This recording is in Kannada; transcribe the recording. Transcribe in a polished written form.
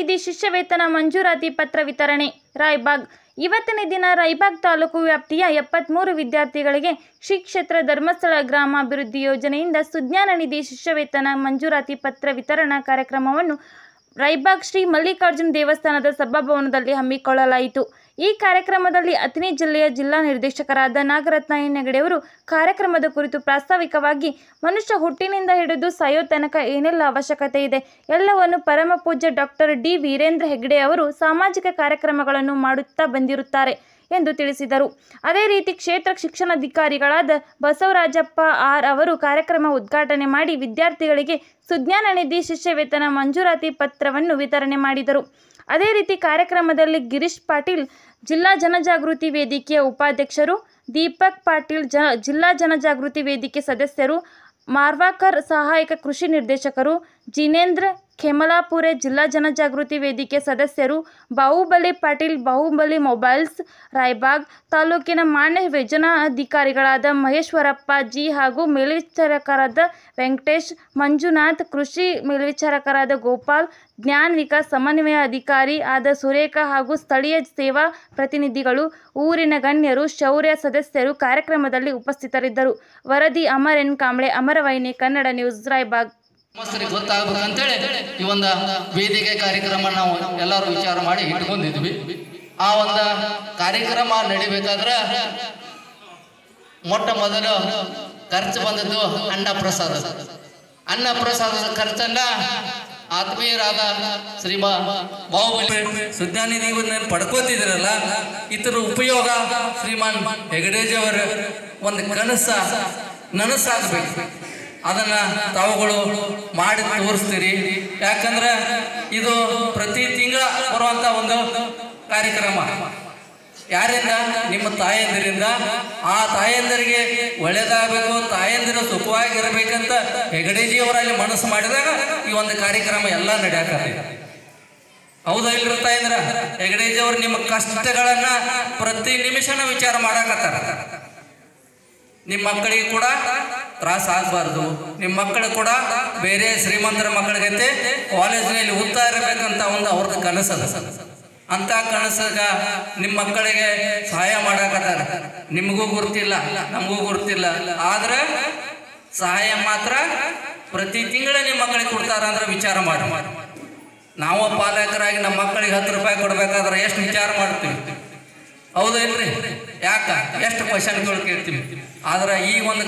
ನಿಧಿ ಶಿಷ್ಯವೇತನ ಮಂಜೂರಾತಿ ಪತ್ರ ವಿತರಣೆ ರಾಯಬಾಗ್. ಇವತ್ತಿನ ದಿನ ರಾಯಬಾಗ್ ತಾಲೂಕು ವ್ಯಾಪ್ತಿಯ 73 ವಿದ್ಯಾರ್ಥಿಗಳಿಗೆ ಶ್ರೀ ಕ್ಷೇತ್ರ ಧರ್ಮಸ್ಥಳ ಗ್ರಾಮಾಭಿವೃದ್ಧಿ ಯೋಜನೆಯಿಂದ ಸುಜ್ಞಾನ ನಿಧಿ ಶಿಷ್ಯವೇತನ ಮಂಜೂರಾತಿ ಪತ್ರ ವಿತರಣಾ ಕಾರ್ಯಕ್ರಮವನ್ನು ರಾಯಬಾಗ್ ಶ್ರೀ ಮಲ್ಲಿಕಾರ್ಜುನ ದೇವಸ್ಥಾನದ ಸಭಾಭವನದಲ್ಲಿ ಹಮ್ಮಿಕೊಳ್ಳಲಾಯಿತು. ಈ ಕಾರ್ಯಕ್ರಮದಲ್ಲಿ ಅಥಣಿ ಜಿಲ್ಲೆಯ ಜಿಲ್ಲಾ ನಿರ್ದೇಶಕರಾದ ನಾಗರತ್ನ ಎನ್ ಹೆಗಡೆಯವರು ಕಾರ್ಯಕ್ರಮದ ಕುರಿತು ಪ್ರಾಸ್ತಾವಿಕವಾಗಿ ಮನುಷ್ಯ ಹುಟ್ಟಿನಿಂದ ಹಿಡಿದು ಸಾಯೋ ತನಕ ಏನೆಲ್ಲ ಅವಶ್ಯಕತೆ ಇದೆ ಎಲ್ಲವನ್ನು ಪರಮ ಪೂಜ್ಯ ಡಾಕ್ಟರ್ ಡಿ ವೀರೇಂದ್ರ ಹೆಗ್ಗಡೆ ಅವರು ಸಾಮಾಜಿಕ ಕಾರ್ಯಕ್ರಮಗಳನ್ನು ಮಾಡುತ್ತಾ ಬಂದಿರುತ್ತಾರೆ ಎಂದು ತಿಳಿಸಿದರು. ಅದೇ ರೀತಿ ಕ್ಷೇತ್ರ ಶಿಕ್ಷಣಾಧಿಕಾರಿಗಳಾದ ಬಸವರಾಜಪ್ಪ ಆರ್ ಅವರು ಕಾರ್ಯಕ್ರಮ ಉದ್ಘಾಟನೆ ಮಾಡಿ ವಿದ್ಯಾರ್ಥಿಗಳಿಗೆ ಸುಜ್ಞಾನ ನಿಧಿ ಶಿಷ್ಯವೇತನ ಮಂಜೂರಾತಿ ಪತ್ರವನ್ನು ವಿತರಣೆ ಮಾಡಿದರು. ಅದೇ ರೀತಿ ಕಾರ್ಯಕ್ರಮದಲ್ಲಿ ಗಿರೀಶ್ ಪಾಟೀಲ್ ಜಿಲ್ಲಾ ಜನಜಾಗೃತಿ ವೇದಿಕೆಯ ಉಪಾಧ್ಯಕ್ಷರು, ದೀಪಕ್ ಪಾಟೀಲ್ ಜಿಲ್ಲಾ ಜನಜಾಗೃತಿ ವೇದಿಕೆ ಸದಸ್ಯರು, ಮಾರ್ವಾಕರ್ ಸಹಾಯಕ ಕೃಷಿ ನಿರ್ದೇಶಕರು, ಜಿನೇಂದ್ರ ಖೇಮಲಾಪುರೆ ಜಿಲ್ಲಾ ಜನಜಾಗೃತಿ ವೇದಿಕೆ ಸದಸ್ಯರು, ಬಾಹುಬಲಿ ಪಾಟೀಲ್ ಬಾಹುಬಲಿ ಮೊಬೈಲ್ಸ್ ರಾಯಬಾಗ್ ತಾಲೂಕಿನ ಮಾನ್ಯ ಯೋಜನಾಧಿಕಾರಿಗಳಾದ ಮಹೇಶ್ವರಪ್ಪ ಜಿ ಹಾಗೂ ಮೇಲ್ವಿಚಾರಕರಾದ ವೆಂಕಟೇಶ್, ಮಂಜುನಾಥ್, ಕೃಷಿ ಮೇಲ್ವಿಚಾರಕರಾದ ಗೋಪಾಲ್, ಜ್ಞಾನ ವಿಕಾಸ್ ಸಮನ್ವಯ ಅಧಿಕಾರಿ ಆದ ಸುರೇಖಾ ಹಾಗೂ ಸ್ಥಳೀಯ ಸೇವಾ ಪ್ರತಿನಿಧಿಗಳು, ಊರಿನ ಗಣ್ಯರು, ಶೌರ್ಯ ಸದಸ್ಯರು ಕಾರ್ಯಕ್ರಮದಲ್ಲಿ ಉಪಸ್ಥಿತರಿದ್ದರು. ವರದಿ ಅಮರ್ ಎನ್ ಕಾಂಬ್ಳೆ, ಅಮರವಾಹಿನಿ ಕನ್ನಡ ನ್ಯೂಸ್, ರಾಯಬಾಗ್. ಸಮಸ್ತರಿಗೆ ಗೊತ್ತಾಗಬೇಕಂತೇಳಿ ಈ ಒಂದು ವೇದಿಕೆ ಕಾರ್ಯಕ್ರಮ ನಾವು ಎಲ್ಲರೂ ವಿಚಾರ ಮಾಡಿ ಇಟ್ಕೊಂಡಿದ್ವಿ. ಆ ಒಂದು ಕಾರ್ಯಕ್ರಮ ನಡಿಬೇಕಾದ್ರೆ ಮೊಟ್ಟ ಮೊದಲು ಖರ್ಚು ಬಂದದ್ದು ಅನ್ನ ಪ್ರಸಾದದ ಖರ್ಚನ್ನ ಆತ್ಮೀಯರಾದ ಶ್ರೀಮಾ ಬಾಹುಬಲಿ ಸುಜ್ಞಾನ ನಿಧಿಯನ್ನು ಪಡ್ಕೋತಿದ್ರಲ್ಲ, ಇತರ ಉಪಯೋಗ ಶ್ರೀಮಾನ್ ಹೆಗಡೇಜಿಯವರ ಒಂದು ನನಸಾಗಬೇಕು. ಅದನ್ನ ತಾವುಗಳು ಮಾಡಿ ತೋರಿಸ್ತೀರಿ. ಯಾಕಂದ್ರೆ ಇದು ಪ್ರತಿ ತಿಂಗಳ ಬರುವಂತ ಒಂದು ಕಾರ್ಯಕ್ರಮ. ಯಾರಿಂದ? ನಿಮ್ಮ ತಾಯಂದಿರಿಂದ. ಆ ತಾಯಂದರಿಗೆ ಒಳ್ಳೇದಾಗಬೇಕು, ತಾಯಂದಿರ ಸುಖವಾಗಿರ್ಬೇಕಂತ ಹೆಗಡೇಜಿಯವರಲ್ಲಿ ಮನಸ್ಸು ಮಾಡಿದಾಗ ಈ ಒಂದು ಕಾರ್ಯಕ್ರಮ ಎಲ್ಲ ನಡೆಯಕತ್ತೆ. ಹೌದಾ ಇಲ್ರಿ ತಾಯಂದ್ರ? ಹೆಗಡೇಜಿಯವರು ನಿಮ್ಮ ಕಷ್ಟಗಳನ್ನ ಪ್ರತಿ ನಿಮಿಷನ ವಿಚಾರ ಮಾಡಕತ್ತಾರ. ನಿಮ್ಮ ಮಕ್ಕಳಿಗೆ ಕೂಡ ತ್ರಾಸ ಆಗಬಾರ್ದು, ನಿಮ್ಮ ಮಕ್ಕಳು ಕೂಡ ಬೇರೆ ಶ್ರೀಮಂತರ ಮಕ್ಕಳಿಗೈತೆ ಕಾಲೇಜಿನಲ್ಲಿ ಓದ್ತಾ ಇರಬೇಕಂತ ಒಂದು ಅವ್ರದ್ದು ಕನಸದ. ಅಂತ ಕನಸಾಗ ನಿಮ್ಮ ಮಕ್ಕಳಿಗೆ ಸಹಾಯ ಮಾಡಕತ್ತಾರ. ನಿಮಗೂ ಗುರ್ತಿಲ್ಲ, ನಮಗೂ ಗುರ್ತಿಲ್ಲ, ಆದ್ರೆ ಸಹಾಯ ಮಾತ್ರ ಪ್ರತಿ ತಿಂಗಳ ನಿಮ್ಮ ಮಕ್ಕಳಿಗೆ ಕೊಡ್ತಾರ ಅಂದ್ರೆ ವಿಚಾರ ಮಾಡಿ. ನಾವು ಪಾಲಕರಾಗಿ ನಮ್ಮ ಮಕ್ಕಳಿಗೆ 10 ರೂಪಾಯಿ ಕೊಡ್ಬೇಕಾದ್ರೆ ಎಷ್ಟು ವಿಚಾರ ಮಾಡ್ತೀವಿ? ಹೌದಾ ಇಲ್ರಿ? ಯಾಕ ಎಷ್ಟು ಕ್ವಶನ್ಗಳು ಕೇಳ್ತೀವಿ. ಆದ್ರೆ ಈ ಒಂದು